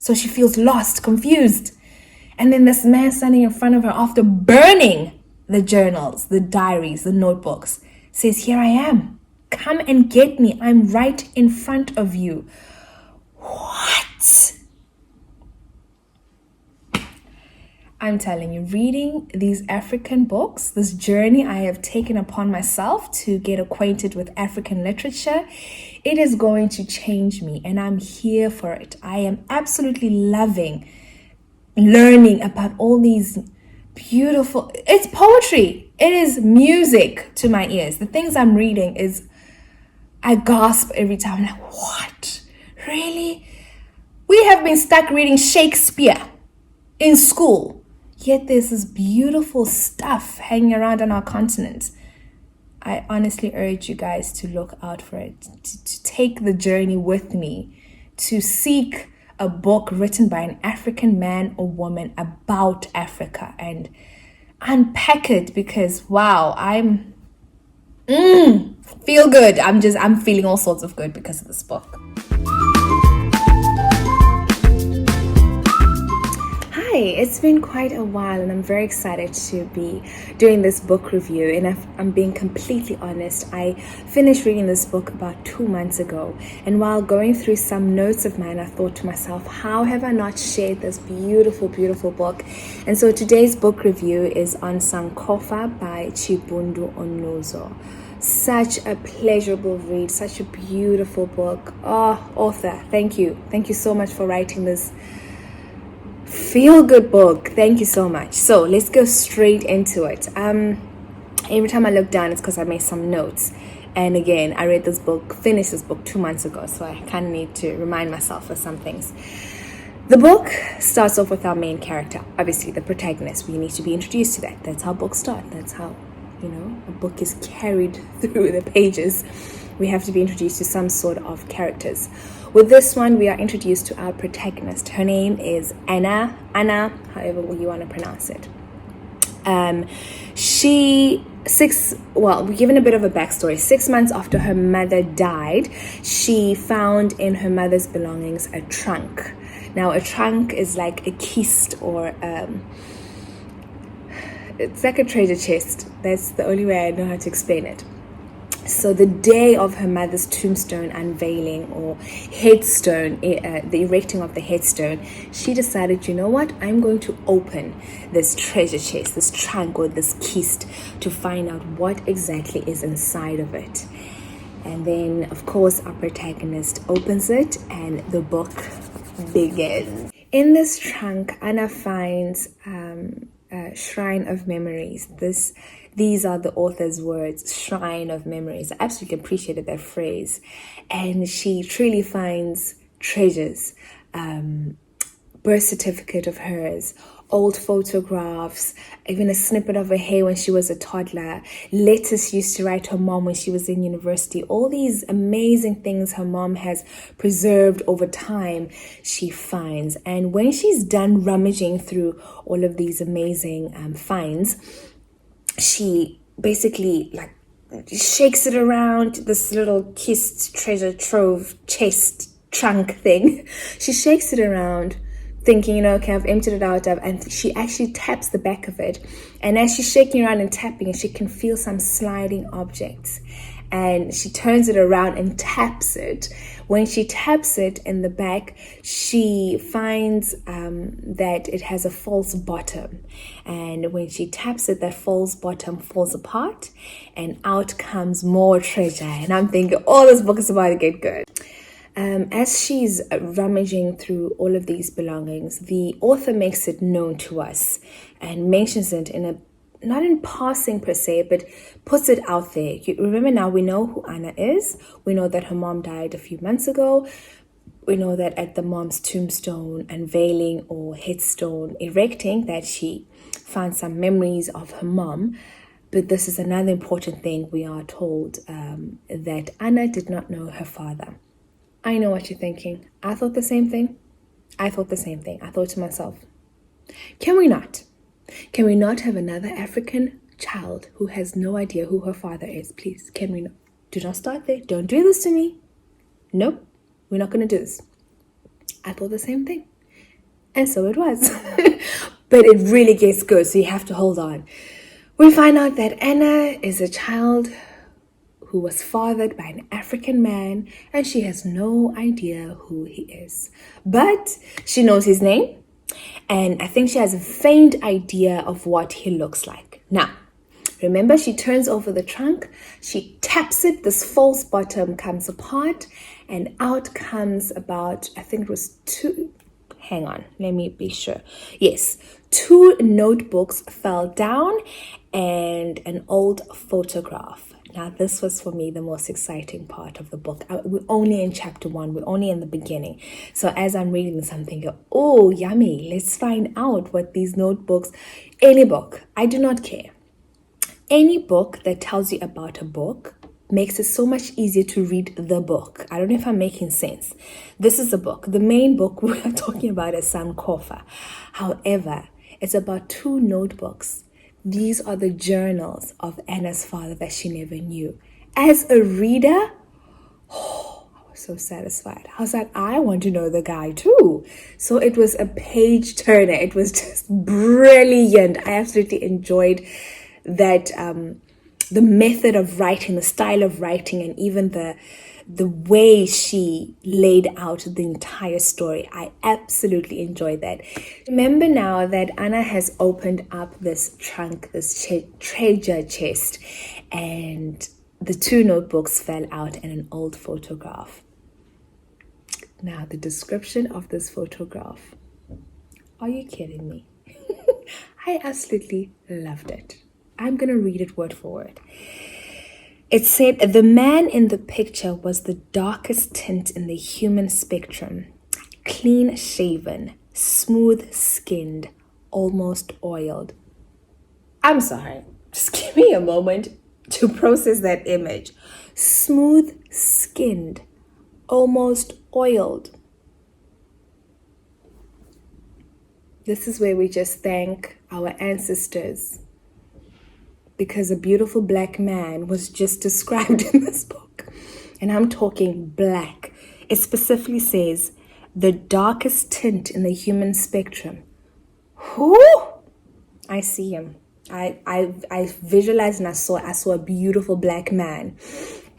So she feels lost, confused. And then this man standing in front of her after burning the journals, the diaries, the notebooks, says, "Here I am. Come and get me. I'm right in front of you." What? I'm telling you, reading these African books, this journey I have taken upon myself to get acquainted with African literature, it is going to change me, and I'm here for it. I am absolutely loving learning about all these beautiful, it's poetry. It is music to my ears. The things I'm reading is, I gasp every time. I'm like, what? Really? We have been stuck reading Shakespeare in school. Yet there's this beautiful stuff hanging around on our continent. I honestly urge you guys to look out for it, to take the journey with me, to seek a book written by an African man or woman about Africa and unpack it, because wow, I'm feel good. I'm feeling all sorts of good because of this book. Hi, it's been quite a while and I'm very excited to be doing this book review, and if I'm being completely honest, I finished reading this book about 2 months ago, and while going through some notes of mine, I thought to myself, how have I not shared this beautiful, beautiful book? And so today's book review is on Sankofa by Chibundu Onuzo. Such a pleasurable read, such a beautiful book. Oh, author, thank you so much for writing this feel-good book. Thank you so much. So let's go straight into it. Every time I look down, it's because I made some notes, and again, I finished this book 2 months ago, so I kind of need to remind myself of some things. The book starts off with our main character, obviously the protagonist. We need to be introduced to that. That's how books start. That's how, a book is carried through the pages. We have to be introduced to some sort of characters. With this one, we are introduced to our protagonist. Her name is Anna, however you want to pronounce it. We're given a bit of a backstory. 6 months after her mother died, she found in her mother's belongings a trunk. Now, a trunk is like a kist, or it's like a treasure chest. That's the only way I know how to explain it. So the day of her mother's tombstone unveiling, or headstone, the erecting of the headstone, she decided, you know what, I'm going to open this treasure chest, this trunk or this kist, to find out what exactly is inside of it. And then, of course, our protagonist opens it and the book begins. In this trunk, Anna finds a shrine of memories. These are the author's words, shrine of memories. I absolutely appreciated that phrase. And she truly finds treasures, birth certificate of hers, old photographs, even a snippet of her hair when she was a toddler, letters she used to write her mom when she was in university. All these amazing things her mom has preserved over time, she finds. And when she's done rummaging through all of these amazing finds, she basically shakes it around, this little kist, treasure trove, chest, trunk thing. She shakes it around thinking, okay, I've emptied it out, and she actually taps the back of it. And as she's shaking around and tapping it, she can feel some sliding objects. And she turns it around and taps it. When she taps it in the back, she finds that it has a false bottom. And when she taps it, that false bottom falls apart and out comes more treasure. And I'm thinking, this book is about to get good. As she's rummaging through all of these belongings, the author makes it known to us and mentions it not in passing per se, but puts it out there. You remember, now we know who Anna is. We know that her mom died a few months ago. We know that at the mom's tombstone unveiling or headstone erecting, that she found some memories of her mom. But this is another important thing. We are told that Anna did not know her father. I know what you're thinking. I thought the same thing. I thought to myself, can we not have another African child who has no idea who her father is? Please, can we not? Do not start there. Don't do this to me. Nope, we're not going to do this. I thought the same thing. And so it was. But it really gets good, so you have to hold on. We find out that Anna is a child who was fathered by an African man, and she has no idea who he is. But she knows his name, and I think she has a faint idea of what he looks like. Now, remember, she turns over the trunk, she taps it, this false bottom comes apart, and out comes about, I think it was two, hang on, let me be sure. Yes, 2 notebooks fell down and an old photograph. Now, this was for me the most exciting part of the book. We're only in chapter 1. We're only in the beginning. So as I'm reading this, I'm thinking, oh, yummy. Let's find out what these notebooks, any book, I do not care. Any book that tells you about a book makes it so much easier to read the book. I don't know if I'm making sense. This is a book. The main book we are talking about is Sankofa. However, it's about 2 notebooks. These are the journals of Anna's father that she never knew. As a reader, I was so satisfied. I was like, I want to know the guy too. So it was a page turner. It was just brilliant. I absolutely enjoyed that, the method of writing, the style of writing, and even the way she laid out the entire story. I absolutely enjoyed that. Remember now that Anna has opened up this trunk, this treasure chest, and the 2 notebooks fell out and an old photograph. Now, the description of this photograph. Are you kidding me? I absolutely loved it. I'm going to read it word for word. It said, the man in the picture was the darkest tint in the human spectrum. Clean shaven, smooth skinned, almost oiled. I'm sorry, just give me a moment to process that image. Smooth skinned, almost oiled. This is where we just thank our ancestors, because a beautiful black man was just described in this book. And I'm talking black. It specifically says the darkest tint in the human spectrum. Whoo! I see him. I visualized and I saw a beautiful black man.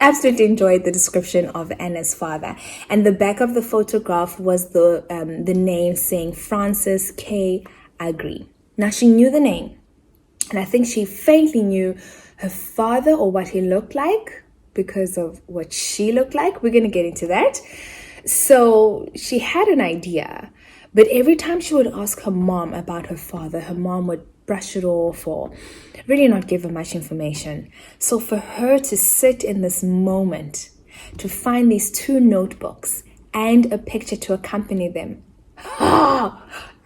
Absolutely enjoyed the description of Anna's father. And the back of the photograph was the name saying Francis K. Agri. Now, she knew the name. And I think she faintly knew her father or what he looked like because of what she looked like. We're going to get into that. So she had an idea, but every time she would ask her mom about her father, her mom would brush it off or really not give her much information. So for her to sit in this moment, to find these 2 notebooks and a picture to accompany them,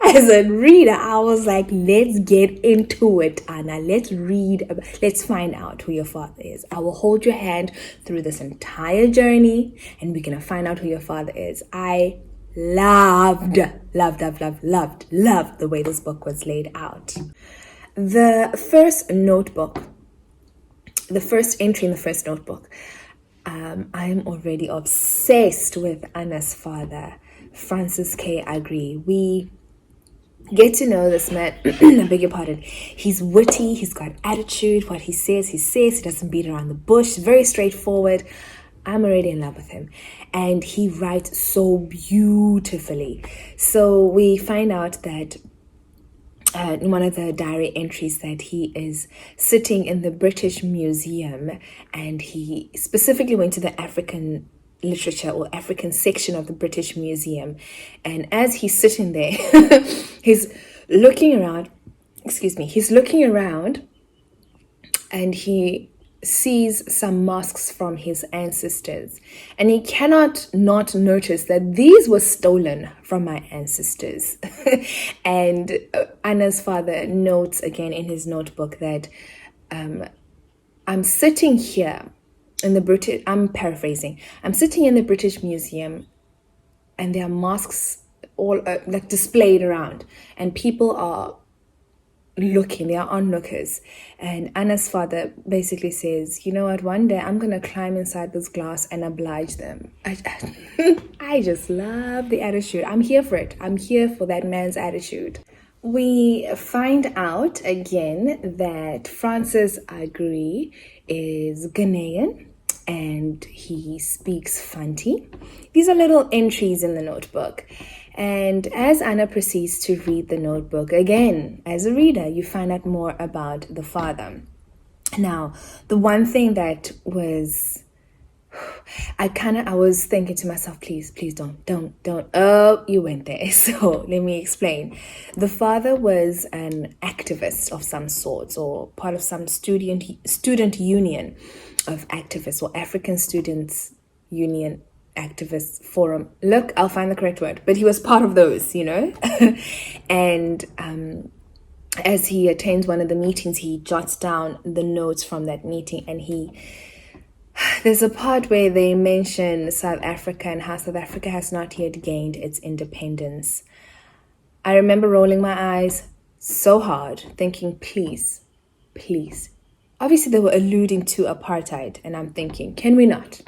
as a reader, I was like, let's get into it, Anna. Let's read. Let's find out who your father is. I will hold your hand through this entire journey, and we're going to find out who your father is. I loved the way this book was laid out. The first notebook, the first entry in the first notebook, I'm already obsessed with Anna's father, Francis K. Agri. We get to know this man. I beg your pardon. He's witty. He's got attitude. What he says, he says. He doesn't beat around the bush. Very straightforward. I'm already in love with him. And he writes so beautifully. So we find out that in one of the diary entries that he is sitting in the British Museum, and he specifically went to the African literature or African section of the British Museum. And as he's sitting there, he's looking around, and he sees some masks from his ancestors. And he cannot not notice that these were stolen from my ancestors. And Anna's father notes again in his notebook that I'm sitting here in the British, I'm paraphrasing, I'm sitting in the British Museum and there are masks all like displayed around, and people are looking, they are onlookers. And Anna's father basically says, you know what, one day I'm going to climb inside this glass and oblige them. I just love the attitude. I'm here for it. I'm here for that man's attitude. We find out again that Francis Agri is Ghanaian and he speaks Fanti. These are little entries in the notebook. And as Anna proceeds to read the notebook, again, as a reader, you find out more about the father. Now, the one thing that was, I was thinking to myself, please don't. Oh, you went there. So let me explain. The father was an activist of some sorts, or part of some student union of activists, or African Students Union activist forum. Look, I'll find the correct word, but he was part of those, and as he attends one of the meetings, he jots down the notes from that meeting, and there's a part where they mention South Africa and how South Africa has not yet gained its independence. I remember rolling my eyes so hard, thinking, please. Obviously, they were alluding to apartheid, and I'm thinking, can we not?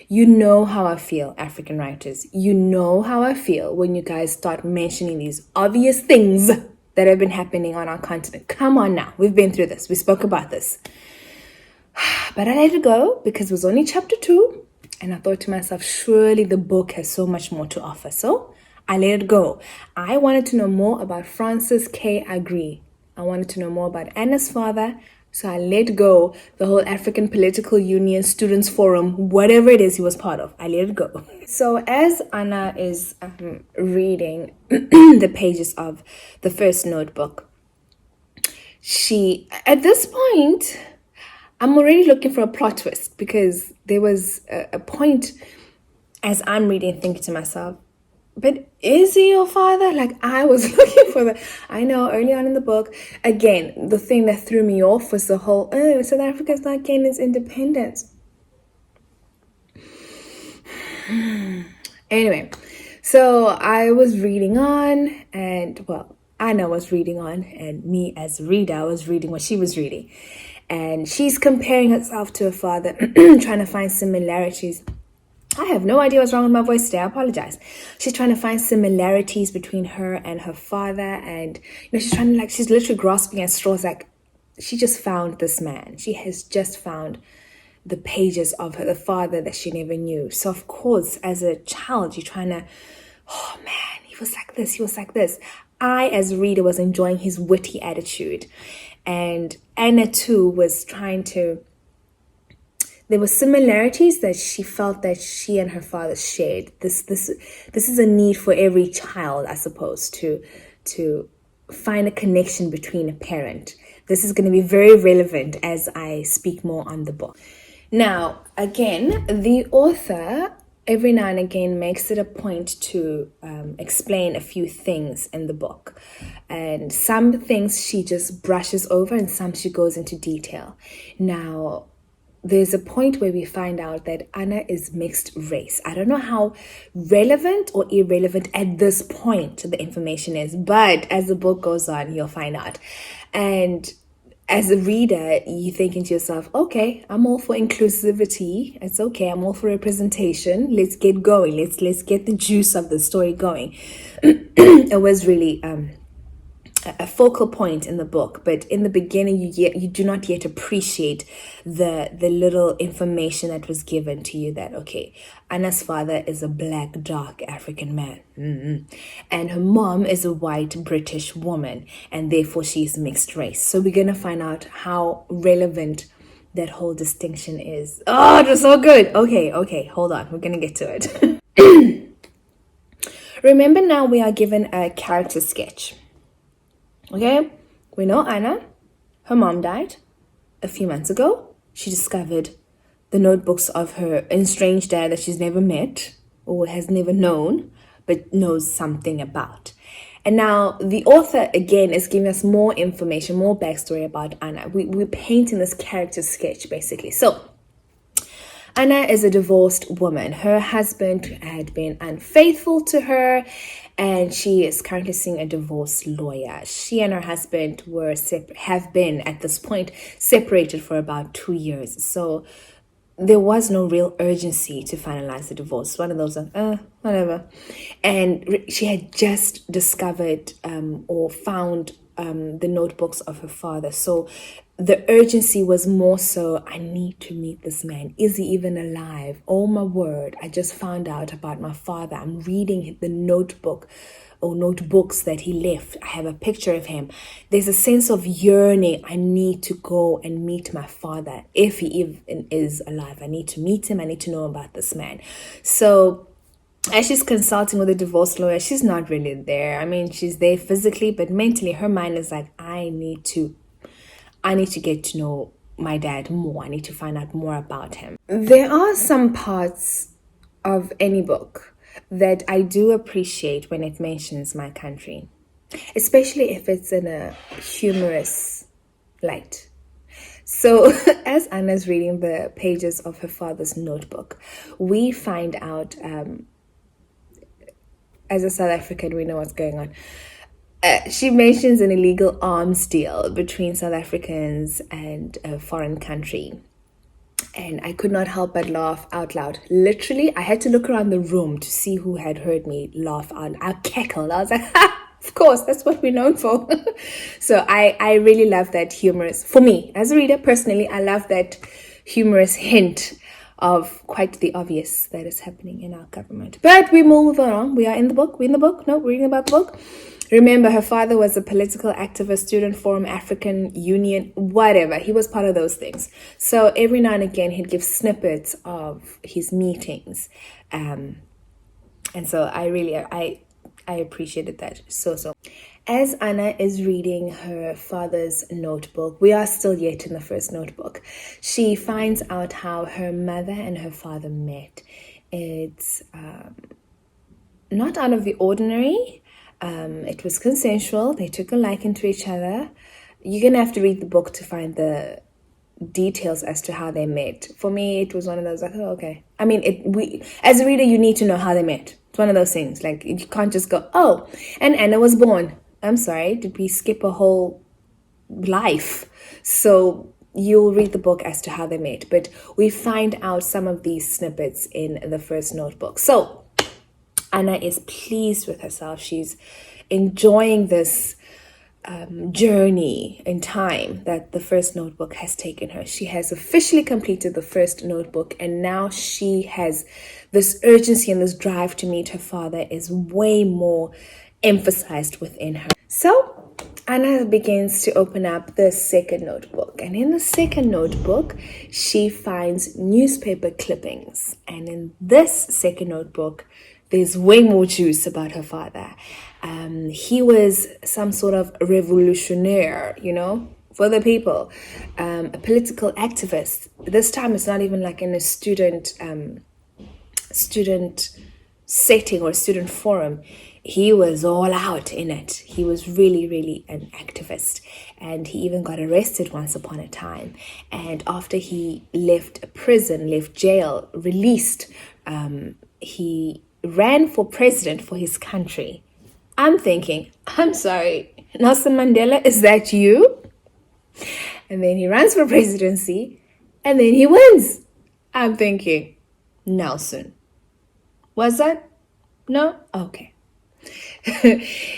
You know how I feel, African writers. You know how I feel when you guys start mentioning these obvious things that have been happening on our continent. Come on now. We've been through this. We spoke about this. But I let it go because it was only chapter 2. And I thought to myself, surely the book has so much more to offer. So I let it go. I wanted to know more about Francis K. Agri. I wanted to know more about Anna's father. So I let go the whole African Political Union Students Forum, whatever it is he was part of. I let it go. So as Anna is reading the pages of the first notebook, at this point, I'm already looking for a plot twist, because there was a point as I'm reading, thinking to myself, but is he your father? Like, I was looking for that. I know early on in the book, again, the thing that threw me off was the whole, South Africa's not getting its independence. Anyway, so I was reading on, and Anna was reading on, and me as a reader, I was reading what she was reading. And she's comparing herself to her father, trying to find similarities. I have no idea what's wrong with my voice today. I apologize. She's trying to find similarities between her and her father. And, she's she's literally grasping at straws. Like, she just found this man. She has just found the pages of the father that she never knew. So, of course, as a child, you're trying to, oh man, he was like this. He was like this. I, as a reader, was enjoying his witty attitude. And Anna, too, was trying to, there were similarities that she felt that she and her father shared. This is a need for every child, I suppose, to find a connection between a parent. This is going to be very relevant as I speak more on the book. Now, again, the author every now and again makes it a point to explain a few things in the book. And some things she just brushes over and some she goes into detail. Now, there's a point where we find out that Anna is mixed race. I don't know how relevant or irrelevant at this point the information is, but as the book goes on, you'll find out. And as a reader, you're thinking to yourself, okay, I'm all for inclusivity. It's okay. I'm all for representation. Let's get going. Let's get the juice of the story going. It was really a focal point in the book, but in the beginning you do not yet appreciate the little information that was given to you, that okay, Anna's father is a black dark African man, and her mom is a white British woman, and therefore she's mixed race. So we're gonna find out how relevant that whole distinction is. Oh, it was so good. Okay, hold on, we're gonna get to it. Remember, now we are given a character sketch. Okay, we know Anna, her mom died a few months ago. She discovered the notebooks of her estranged dad that she's never met or has never known, but knows something about. And now the author, again, is giving us more information, more backstory about Anna. We're painting this character sketch, basically. So, Anna is a divorced woman. Her husband had been unfaithful to her, and she is currently seeing a divorce lawyer. She and her husband have been at this point separated for about 2 years. So there was no real urgency to finalize the divorce. One of those, whatever. And she had just discovered or found the notebooks of her father. So the urgency was more so, I need to meet this man. Is he even alive? Oh my word, I just found out about my father. I'm reading the notebook or notebooks that he left. I have a picture of him. There's a sense of yearning. I need to go and meet my father. If he even is alive, I need to meet him. I need to know about this man. So as she's consulting with a divorce lawyer, she's not really there. I mean, she's there physically, but mentally her mind is like, I need to get to know my dad more. I need to find out more about him. There are some parts of any book that I do appreciate when it mentions my country, especially if it's in a humorous light. So as Anna's reading the pages of her father's notebook, we find out, as a South African, we know what's going on. She mentions an illegal arms deal between South Africans and a foreign country. And I could not help but laugh out loud. Literally, I had to look around the room to see who had heard me laugh out. I cackled. I was like, ha! Of course, that's what we're known for. So I really love that humorous, for me, as a reader, personally, I love that humorous hint of quite the obvious that is happening in our government. But we move on. We are in the book. We're in the book. No, we're reading about the book. Remember, her father was a political activist, Student Forum, African Union, whatever. He was part of those things. So every now and again, he'd give snippets of his meetings. And so I appreciated that so. As Anna is reading her father's notebook, we are still yet in the first notebook. She finds out how her mother and her father met. It's not out of the ordinary. It was consensual. They took a liking to each other. You're going to have to read the book to find the details as to how they met. For me, it was one of those like, oh, okay. I mean, as a reader, you need to know how they met. It's one of those things. Like, you can't just go, oh, and Anna was born. I'm sorry, did we skip a whole life? So you'll read the book as to how they met. But we find out some of these snippets in the first notebook. So Anna is pleased with herself. She's enjoying this journey in time that the first notebook has taken her. She has officially completed the first notebook, and now she has this urgency and this drive to meet her father is way more emphasized within her. So Anna begins to open up the second notebook, and in the second notebook she finds newspaper clippings, and in this second notebook there's way more juice about her father. He was some sort of revolutionary, for the people, a political activist. This time it's not even like in a student setting or student forum. He was all out in it. He was really, really an activist. And he even got arrested once upon a time. And after he left jail, released, he ran for president for his country. I'm thinking, I'm sorry, Nelson Mandela, is that you? And then he runs for presidency, and then he wins. I'm thinking, Nelson. Was that? No? Okay.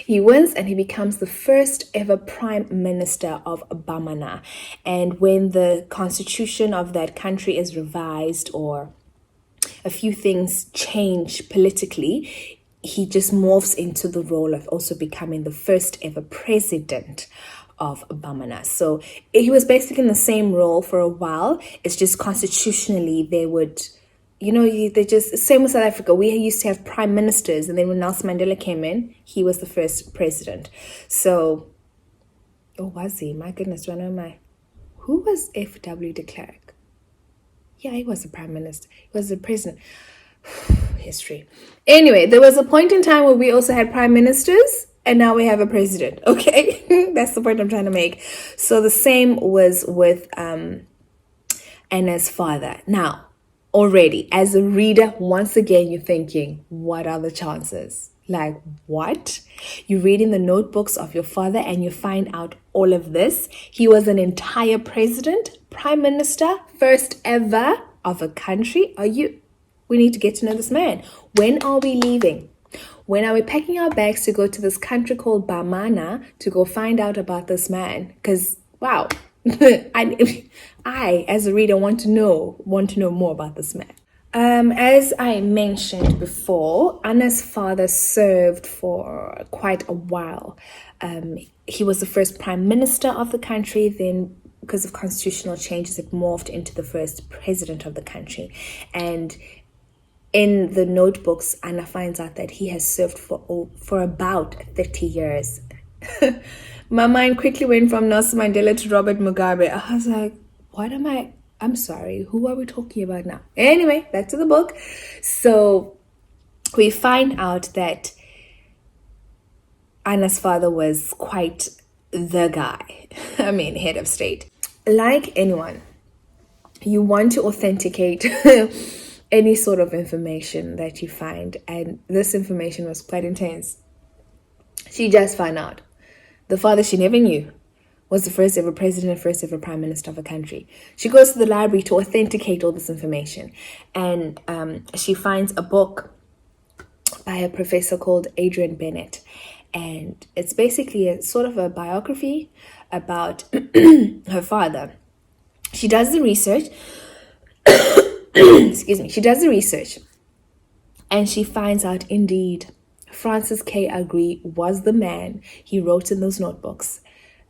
He wins and he becomes the first ever prime minister of Bamana. And when the constitution of that country is revised or a few things change politically, he just morphs into the role of also becoming the first ever president of Bamana. So he was basically in the same role for a while. It's just constitutionally they would, they just, same with South Africa. We used to have prime ministers, and then when Nelson Mandela came in, he was the first president. So, was he? My goodness, where am I? Who was F.W. de Klerk? Yeah, he was the prime minister. He was the president. History. Anyway, there was a point in time where we also had prime ministers, and now we have a president. Okay, that's the point I'm trying to make. So the same was with Anna's father. Now, already as a reader, once again, you're thinking, what are the chances? Like, what? You read in the notebooks of your father and you find out all of this. He was an entire president, prime minister, first ever of a country. We need to get to know this man. When are we leaving? When are we packing our bags to go to this country called Bamana to go find out about this man? Because, wow, I, as a reader, want to know more about this man. As I mentioned before, Anna's father served for quite a while. He was the first prime minister of the country. Then, because of constitutional changes, it morphed into the first president of the country. And in the notebooks, Anna finds out that he has served for about 30 years. My mind quickly went from Nelson Mandela to Robert Mugabe. I was like, I'm sorry, who are we talking about now? Anyway, back to the book. So we find out that Anna's father was quite the guy. Head of state. Like anyone, you want to authenticate any sort of information that you find. And this information was quite intense. She just found out the father she never knew was the first ever president and first ever prime minister of a country. She goes to the library to authenticate all this information. And she finds a book by a professor called Adrian Bennett. And it's basically a sort of a biography about her father. She does the research. Excuse me. She does the research. And she finds out, indeed, Francis K. Agree was the man he wrote in those notebooks.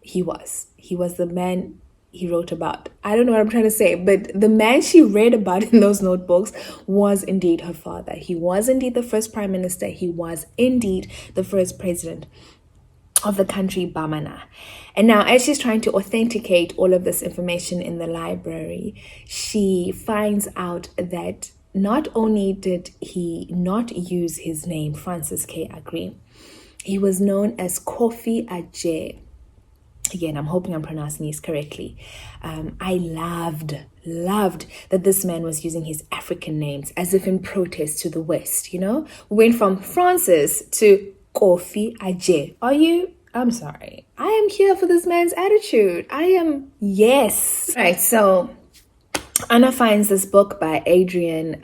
He was the man he wrote about. I don't know what I'm trying to say, but the man she read about in those notebooks was indeed her father. He was indeed the first prime minister. He was indeed the first president of the country Bamana. And now, as she's trying to authenticate all of this information in the library, she finds out that not only did he not use his name, Francis K. Agree, he was known as Kofi Adjei. Again, I'm hoping I'm pronouncing these correctly. I loved that this man was using his African names as if in protest to the West, We went from Francis to Kofi Adjei. I'm sorry. I am here for this man's attitude. Yes. Right, so Anna finds this book by Adrian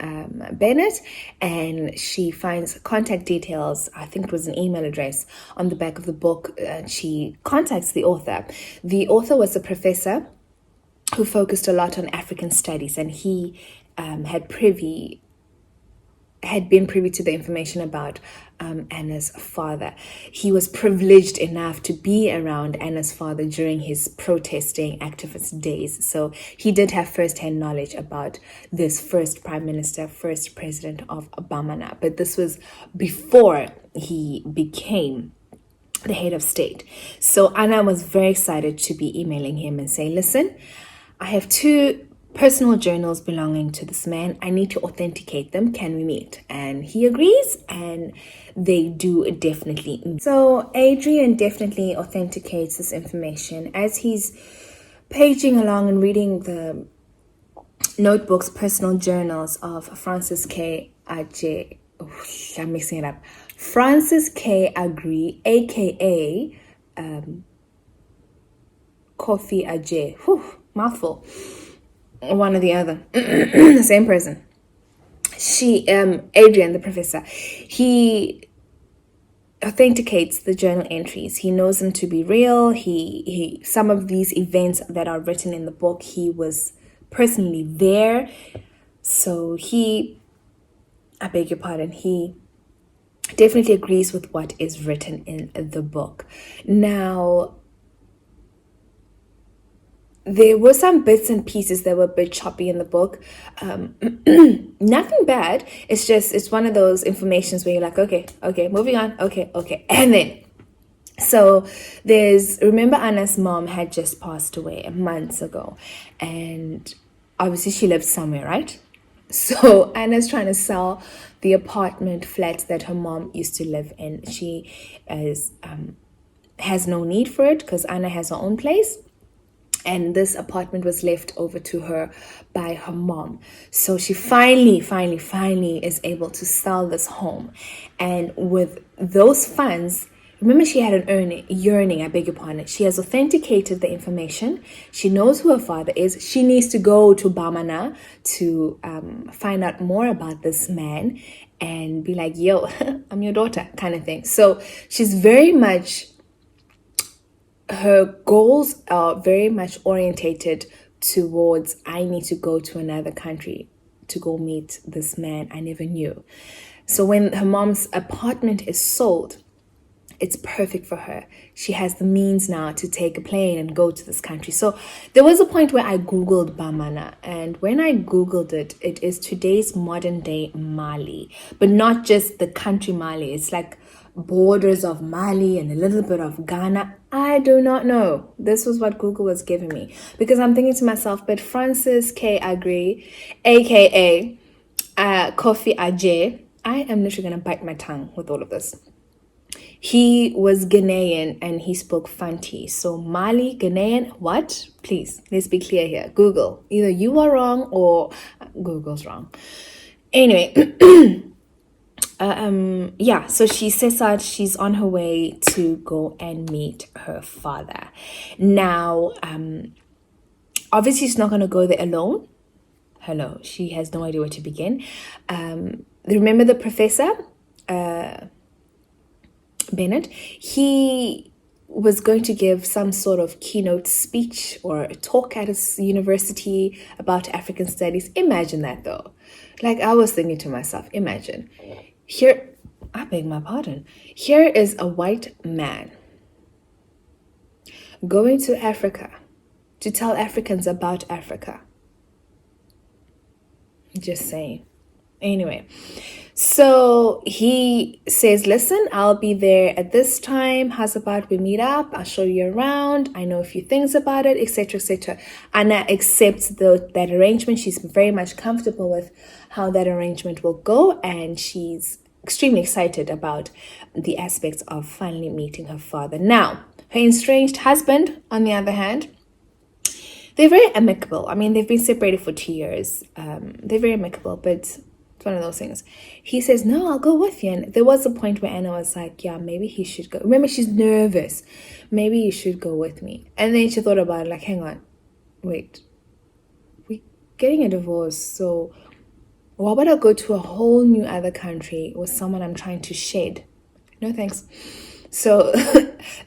Bennett, and she finds contact details. I think it was an email address on the back of the book. She contacts the author. The author was a professor who focused a lot on African studies, and he had been privy to the information about Anna's father. He was privileged enough to be around Anna's father during his protesting activist days. So he did have first-hand knowledge about this first prime minister, first president of Bamana. But this was before he became the head of state. So Anna was very excited to be emailing him and say, listen, I have 2 personal journals belonging to this man. I need to authenticate them. Can we meet? And he agrees, and they do definitely meet. So Adrian definitely authenticates this information as he's paging along and reading the notebooks, personal journals of Francis K. Adjei. I'm mixing it up. Francis K. Agree, aka Kofi Adjei. Mouthful. One or the other. The same person. Adrian, the professor, he authenticates the journal entries. He knows them to be real. He some of these events that are written in the book, he was personally there. So he definitely agrees with what is written in the book. Now, there were some bits and pieces that were a bit choppy in the book. Nothing bad. It's one of those informations where you're like, okay, moving on. Okay. And then, so remember Anna's mom had just passed away months ago. And obviously she lived somewhere, right? So Anna's trying to sell the apartment flat that her mom used to live in. She has no need for it because Anna has her own place. and this apartment was left over to her by her mom. So she finally is able to sell this home. And with those funds, remember, she had an yearning, I beg your pardon. She has authenticated the information. She knows who her father is. She needs to go to Bamana to find out more about this man and be like, yo, I'm your daughter, kind of thing. So she's very much, her goals are very much orientated towards, I need to go to another country to go meet this man I never knew. So when her mom's apartment is sold, it's perfect for her. She has the means now to take a plane and go to this country. So there was a point where I Googled Bamana, and when I Googled it, it is today's modern day Mali, but not just the country Mali. It's like borders of Mali and a little bit of Ghana. I do not know. This was what Google was giving me, because I'm thinking to myself, but Francis K. Agri, aka Kofi Ajay, I am literally going to bite my tongue with all of this. He was Ghanaian and he spoke Fanti. So Mali, Ghanaian, what? Please, let's be clear here. Google. Either you are wrong or Google's wrong. Anyway, yeah, so she sets out, she's on her way to go and meet her father. Now, obviously she's not going to go there alone. Hello, she has no idea where to begin. Remember the professor? Bennett, he was going to give some sort of keynote speech or a talk at his university about African studies. Imagine that though. Like, I was thinking to myself, imagine here, I beg my pardon, here is a white man going to Africa to tell Africans about Africa. Just saying. Anyway, so he says, listen, I'll be there at this time. How's about we meet up? I'll show you around. I know a few things about it, etc., etc. Anna accepts that arrangement. She's very much comfortable with how that arrangement will go, and she's extremely excited about the aspects of finally meeting her father. Now, her estranged husband, on the other hand, they're very amicable. I mean, they've been separated for 2 years. They're very amicable, but one of those things. He says, no, I'll go with you. And there was a point where Anna was like, yeah, maybe he should go. Remember, she's nervous. Maybe you should go with me. And then she thought about it, like, hang on, wait, we're getting a divorce, so why would I go to a whole new other country with someone I'm trying to shed? No thanks. So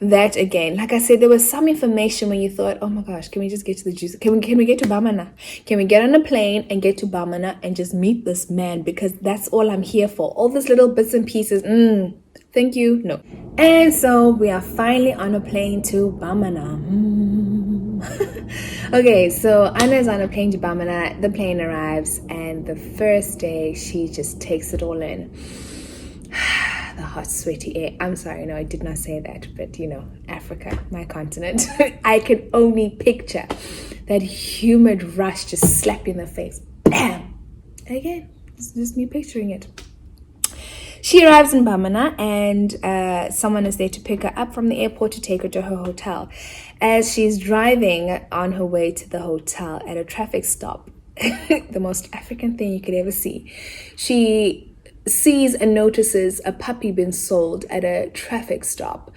that again, like I said, there was some information when you thought, oh my gosh, can we just get to the juice? Can we get to Bamana? Can we get on a plane and get to Bamana and just meet this man? Because that's all I'm here for. All these little bits and pieces. Thank you. No. And so we are finally on a plane to Bamana. Okay, so Anna's on a plane to Bamana. The plane arrives, and the first day she just takes it all in. The hot, sweaty air. I'm sorry, no, I did not say that, but you know, Africa, my continent. I can only picture that humid rush just slap you in the face. Bam! Again, it's just me picturing it. She arrives in Bamana, and someone is there to pick her up from the airport to take her to her hotel. As she's driving on her way to the hotel at a traffic stop, the most African thing you could ever see, she sees and notices a puppy being sold at a traffic stop.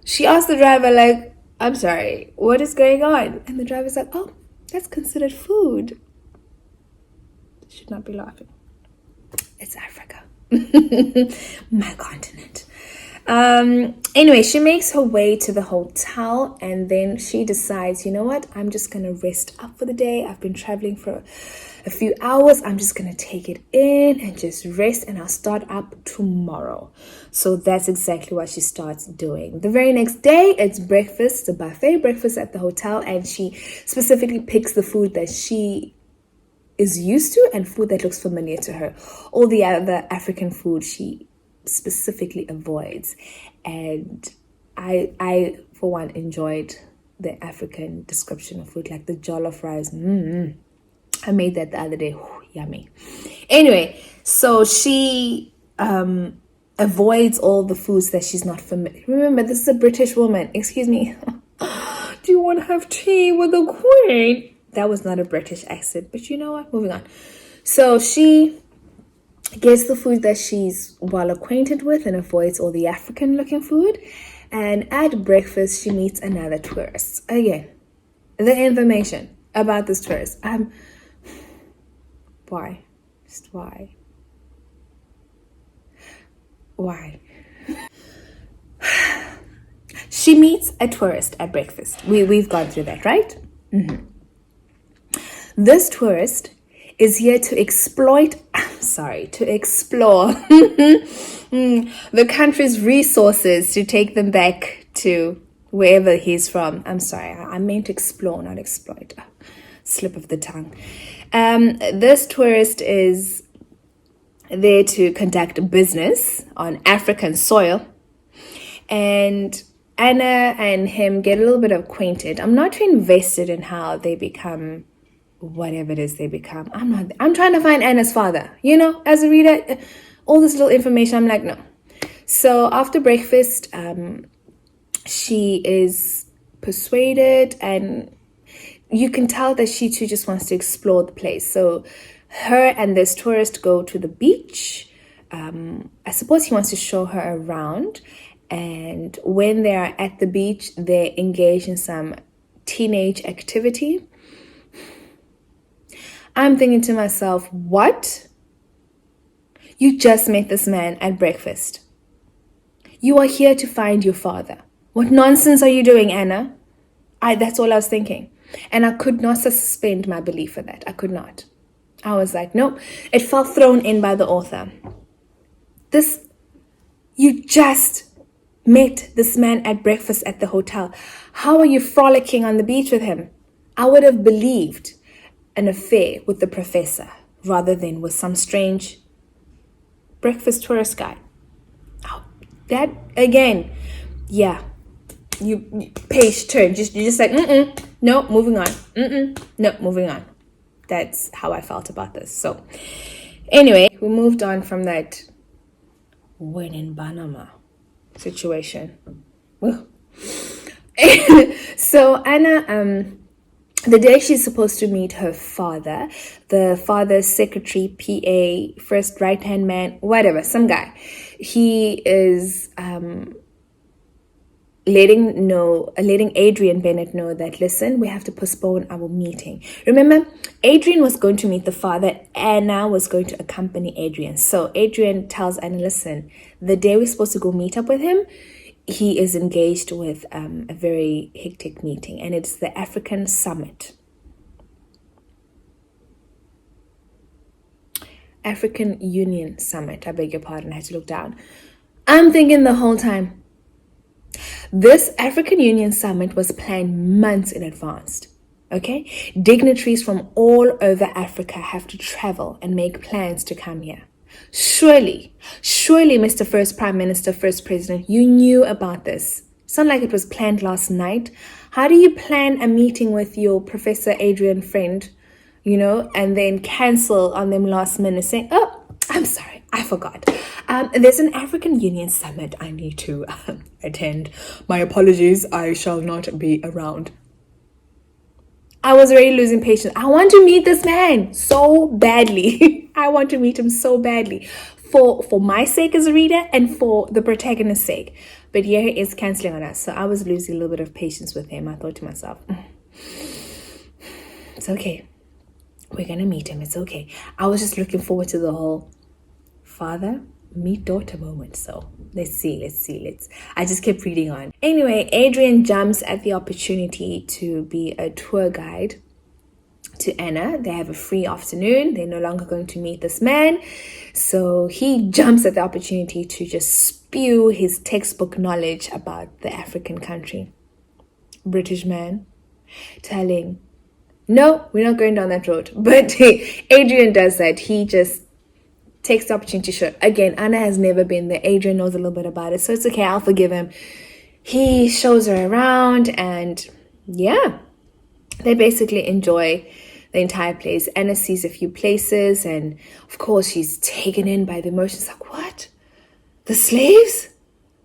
She asks the driver, like, I'm sorry, what is going on? And the driver's like, oh, that's considered food. Should not be laughing. It's Africa. My continent. Anyway, she makes her way to the hotel, and then she decides, you know what, I'm just gonna rest up for the day. I've been traveling for a few hours. I'm just gonna take it in and just rest, and I'll start up tomorrow. So that's exactly what she starts doing. The very next day, it's breakfast, a buffet breakfast at the hotel, and she specifically picks the food that she is used to and food that looks familiar to her. All the other African food she specifically avoids. And I for one enjoyed the African description of food, like the jollof rice. I made that the other day. Yummy. Anyway, so she avoids all the foods that she's not familiar. Remember, this is a British woman. Excuse me. Do you want to have tea with the queen? That was not a British accent, but you know what? Moving on. So she gets the food that she's well acquainted with and avoids all the African looking food. And at breakfast, she meets another tourist. Again, the information about this tourist. Why? Just why? Why? She meets a tourist at breakfast. We've gone through that, right? Mm-hmm. This tourist is here to explore the country's resources to take them back to wherever he's from. I'm sorry, I meant explore, not exploit. Slip of the tongue. This tourist is there to conduct business on African soil, and Anna and him get a little bit acquainted. I'm not too invested in how they become whatever it is they become. I'm trying to find Anna's father. You know, as a reader, all this little information, I'm like, no. So after breakfast, she is persuaded, and you can tell that she too just wants to explore the place. So her and this tourist go to the beach. I suppose he wants to show her around. And when they are at the beach, they engage in some teenage activity. I'm thinking to myself, what? You just met this man at breakfast. You are here to find your father. What nonsense are you doing, Anna? That's all I was thinking. And I could not suspend my belief for that. I could not. I was like, nope. It felt thrown in by the author. You just met this man at breakfast at the hotel. How are you frolicking on the beach with him? I would have believed an affair with the professor rather than with some strange breakfast tourist guy. Oh, that again, yeah. You page turn. You're just like, no, moving on. No, moving on. That's how I felt about this. So anyway, we moved on from that win in Panama situation. So Anna, the day she's supposed to meet her father, the father's secretary, PA, first right-hand man, whatever, some guy, he is letting Adrian Bennett know that, listen, we have to postpone our meeting. Remember, Adrian was going to meet the father. Anna was going to accompany Adrian. So Adrian tells Anna, listen, the day we're supposed to go meet up with him, he is engaged with a very hectic meeting, and it's the African Summit. African Union Summit. I beg your pardon, I had to look down. I'm thinking the whole time, this African Union Summit was planned months in advance. Okay? Dignitaries from all over Africa have to travel and make plans to come here. Surely, Mr. First Prime Minister, First President, you knew about this. It's not like it was planned last night. How do you plan a meeting with your Professor Adrian friend, and then cancel on them last minute saying, oh, I'm sorry, I forgot. There's an African Union Summit I need to attend. My apologies, I shall not be around. I was already losing patience. I want to meet this man so badly. I want to meet him so badly. For my sake as a reader and for the protagonist's sake. But yeah, he is cancelling on us. So I was losing a little bit of patience with him. I thought to myself, it's okay. We're going to meet him. It's okay. I was just looking forward to the whole father meet daughter moment. So let's see. I just kept reading on. Anyway, Adrian jumps at the opportunity to be a tour guide to Anna. They have a free afternoon. They're no longer going to meet this man. So he jumps at the opportunity to just spew his textbook knowledge about the African country. British man telling, no, we're not going down that road. But Adrian does that. He just takes the opportunity to show. Again, Anna has never been there. Adrian knows a little bit about it. So it's okay. I'll forgive him. He shows her around and yeah, they basically enjoy the entire place. Anna sees a few places and of course she's taken in by the emotions. Like, what? The slaves?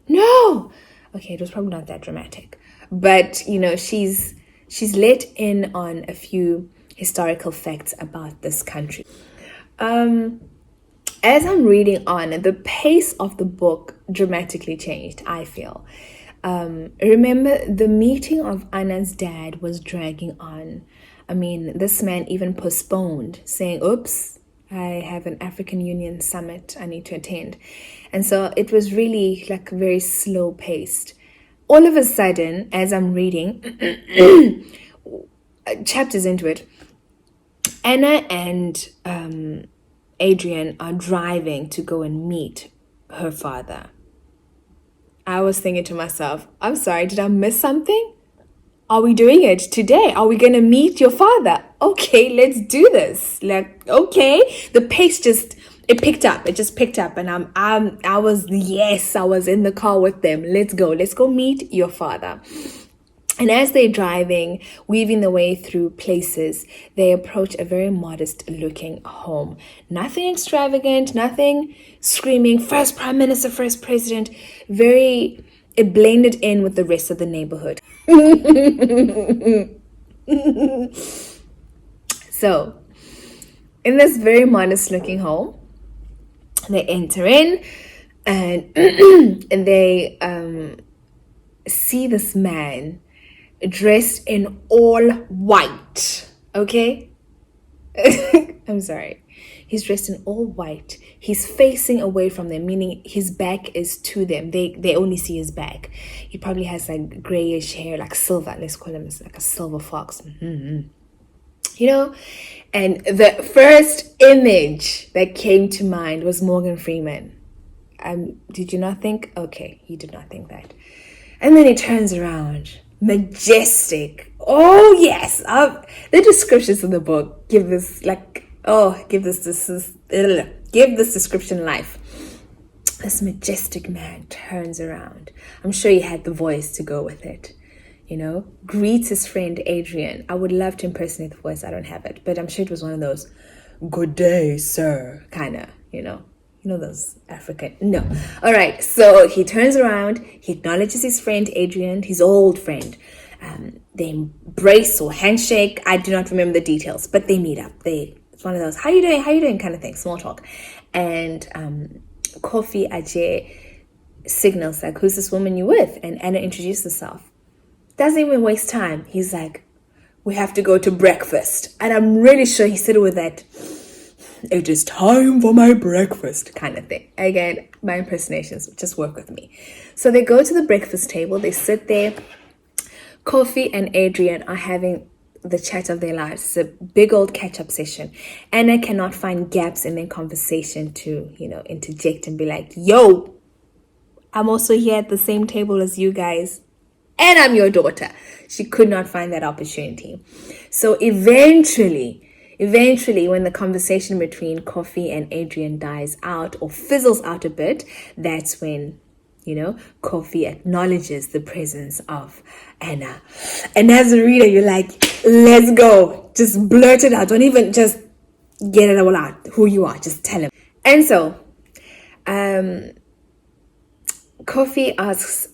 No. Okay, it was probably not that dramatic, but she's let in on a few historical facts about this country. As I'm reading on, the pace of the book dramatically changed, I feel. Remember, the meeting of Anna's dad was dragging on. I mean, this man even postponed, saying, oops, I have an African Union summit I need to attend. And so it was really like very slow paced. All of a sudden, as I'm reading, chapters into it, Anna and Adrian are driving to go and meet her father. I was thinking to myself, I'm sorry, did I miss something? Are we doing it today? Are we going to meet your father? Okay, let's do this. Like, okay. The pace it picked up. It just picked up. And I was in the car with them. Let's go meet your father. And as they're driving, weaving their way through places, they approach a very modest looking home. Nothing extravagant, nothing screaming, first prime minister, first president. It blended in with the rest of the neighborhood. So, in this very modest looking home, they enter in and, and they see this man dressed in all white, okay? I'm sorry. He's dressed in all white. He's facing away from them, meaning his back is to them. They only see his back. He probably has like grayish hair, like silver. Let's call him like a silver fox. Mm-hmm. And the first image that came to mind was Morgan Freeman. Did you not think? Okay, you did not think that. And then he turns around. Majestic. Oh yes. The descriptions in the book give this description life. This majestic man turns around. I'm sure he had the voice to go with it. Greets his friend Adrian. I would love to impersonate the voice. I don't have it, but I'm sure it was one of those good day, sir, kind of, those African. No. All right. So he turns around. He acknowledges his friend Adrian, his old friend. They embrace or handshake. I do not remember the details, but they meet up. It's one of those, how you doing kind of thing, small talk. And Kofi Ajay signals like, who's this woman you with? And Anna introduces herself. Doesn't even waste time. He's like, we have to go to breakfast. And I'm really sure he said it with that, it is time for my breakfast kind of thing. Again, my impersonations just work with me. So they go to the breakfast table. They sit there. Kofi and Adrian are having the chat of their lives. It's a big old catch-up session. Anna cannot find gaps in their conversation to, interject and be like, yo, I'm also here at the same table as you guys. And I'm your daughter. She could not find that opportunity. So eventually, when the conversation between Kofi and Adrian dies out or fizzles out a bit, that's when, Kofi acknowledges the presence of Anna. And as a reader, you're like, let's go. Just blurt it out. Don't even just get it all out. Who you are. Just tell him. And so, Kofi asks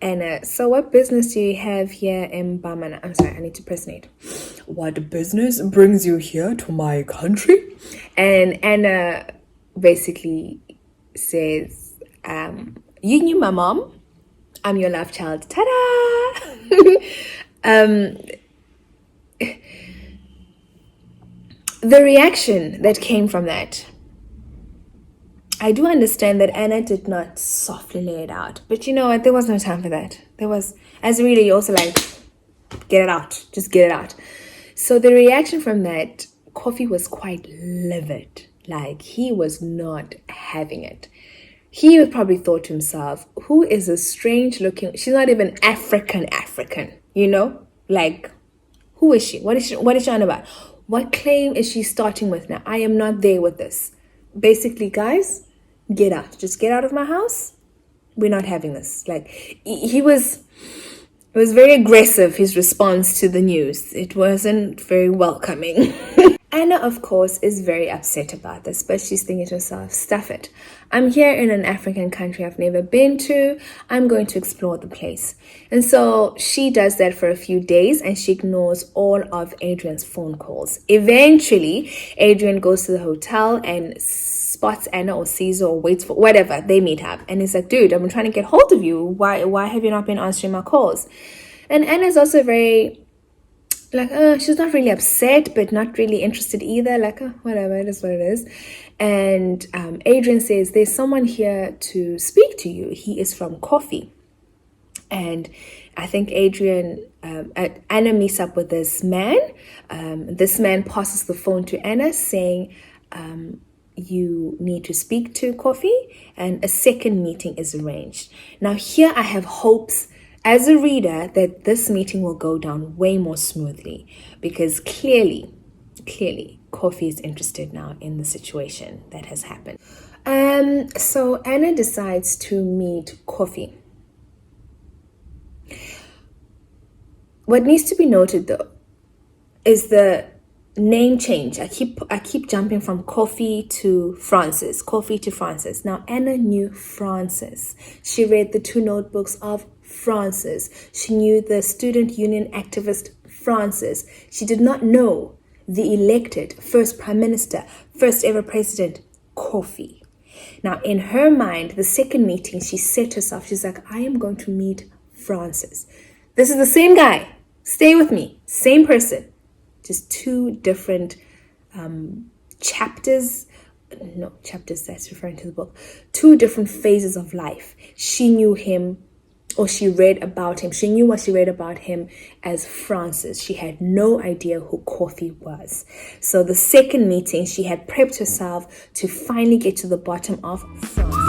Anna, so what business do you have here in Bamana? I'm sorry, I need to personate. What business brings you here to my country? And Anna basically says, you knew my mom. I'm your love child. Ta-da! The reaction that came from that, I do understand that Anna did not softly lay it out. But you know what? There was no time for that. As a reader, you're also like, get it out. Just get it out. So the reaction from that, Kofi was quite livid. Like, he was not having it. He probably thought to himself, who is a strange looking, she's not even African, Like, who is she? What is she on about? What claim is she starting with now? I am not there with this. Basically, guys, get out. Just get out of my house. We're not having this. Like, it was very aggressive, his response to the news. It wasn't very welcoming. Anna, of course, is very upset about this, but she's thinking to herself, stuff it. I'm here in an African country I've never been to. I'm going to explore the place. And so she does that for a few days and she ignores all of Adrian's phone calls. Eventually, Adrian goes to the hotel and spots Anna or sees her or waits for whatever. They meet up. And he's like, dude, I've been trying to get hold of you. Why have you not been answering my calls? And Anna's also very... she's not really upset, but not really interested either. Whatever, it is what it is. And Adrian says, there's someone here to speak to you. He is from Coffee. And I think Anna meets up with this man. This man passes the phone to Anna saying, you need to speak to Coffee. And a second meeting is arranged. Now here I have hopes as a reader that this meeting will go down way more smoothly, because clearly Coffee is interested now in the situation that has happened. So Anna decides to meet Coffee. What needs to be noted though is the name change. I keep jumping from Coffee to Francis. Now Anna knew Francis. She read the 2 notebooks of Francis. She knew the student union activist Francis. She did not know the elected first prime minister, first ever president, Coffee. Now in her mind, the second meeting, she said to herself, she's like, I am going to meet Francis. This is the same guy. Stay with me. Same person. Just 2 different chapters. No, chapters, that's referring to the book. 2 different phases of life. She knew him, or she read about him. She knew what she read about him as Francis. She had no idea who Coffee was. So the second meeting, she had prepped herself to finally get to the bottom of Francis.